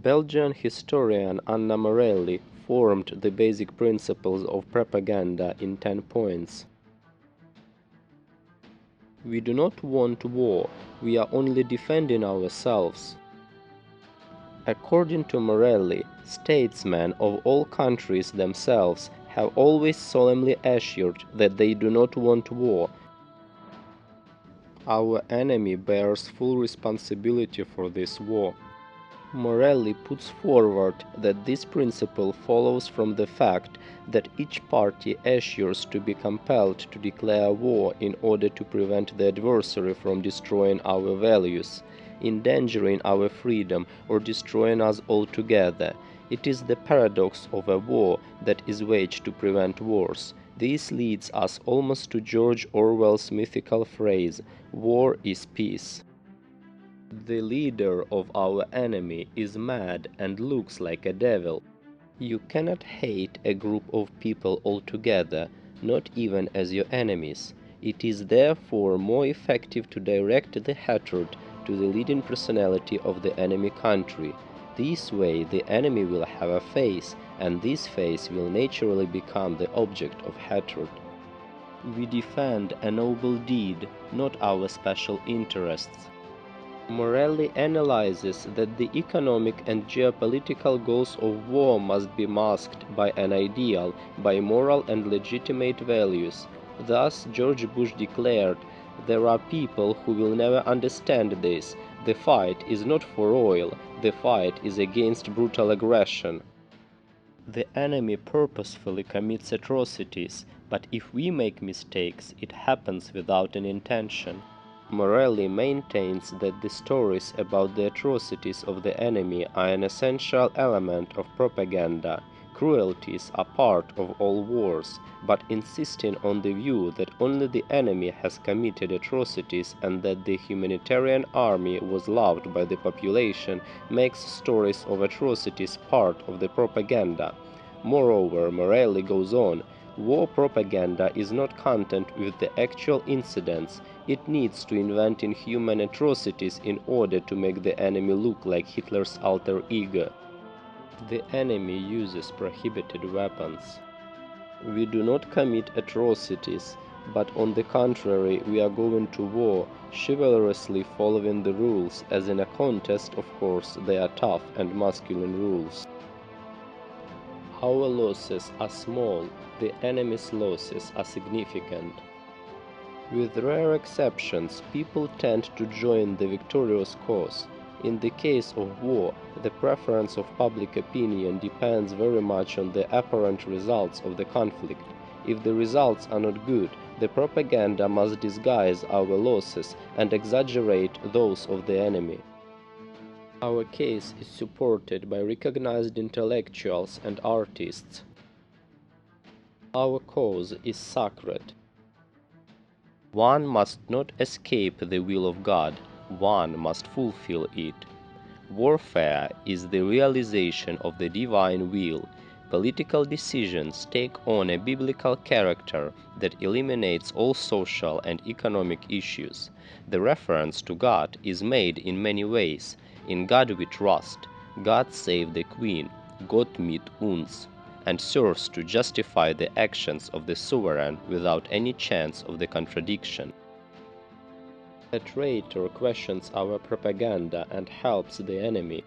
Belgian historian Anna Morelli formed the basic principles of propaganda in 10 points. We do not want war, we are only defending ourselves. According to Morelli, statesmen of all countries themselves have always solemnly assured that they do not want war. Our enemy bears full responsibility for this war. Morelli puts forward that this principle follows from the fact that each party assures to be compelled to declare war in order to prevent the adversary from destroying our values, endangering our freedom, or destroying us altogether. It is the paradox of a war that is waged to prevent wars. This leads us almost to George Orwell's mythical phrase, "War is peace." The leader of our enemy is mad and looks like a devil. You cannot hate a group of people altogether, not even as your enemies. It is therefore more effective to direct the hatred to the leading personality of the enemy country. This way the enemy will have a face, and this face will naturally become the object of hatred. We defend a noble deed, not our special interests. Morelli analyzes that the economic and geopolitical goals of war must be masked by an ideal, by moral and legitimate values. Thus, George Bush declared, "There are people who will never understand this. The fight is not for oil, the fight is against brutal aggression." The enemy purposefully commits atrocities, but if we make mistakes, it happens without an intention. Morelli maintains that the stories about the atrocities of the enemy are an essential element of propaganda. Cruelties are part of all wars, but insisting on the view that only the enemy has committed atrocities and that the humanitarian army was loved by the population makes stories of atrocities part of the propaganda. Moreover, Morelli goes on, war propaganda is not content with the actual incidents. It needs to invent inhuman atrocities in order to make the enemy look like Hitler's alter ego. The enemy uses prohibited weapons. We do not commit atrocities, but on the contrary, we are going to war, chivalrously following the rules, as in a contest, of course, they are tough and masculine rules. Our losses are small, the enemy's losses are significant. With rare exceptions, people tend to join the victorious cause. In the case of war, the preference of public opinion depends very much on the apparent results of the conflict. If the results are not good, the propaganda must disguise our losses and exaggerate those of the enemy. Our case is supported by recognized intellectuals and artists. Our cause is sacred. One must not escape the will of God, one must fulfill it. Warfare is the realization of the divine will. Political decisions take on a biblical character that eliminates all social and economic issues. The reference to God is made in many ways. In God we trust, God save the Queen, Gott mit uns, and serves to justify the actions of the sovereign without any chance of the contradiction. A traitor questions our propaganda and helps the enemy.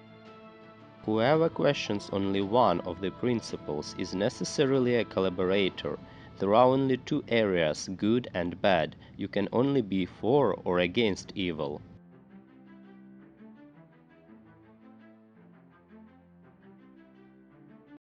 Whoever questions only one of the principles is necessarily a collaborator. There are only two areas, good and bad. You can only be for or against evil.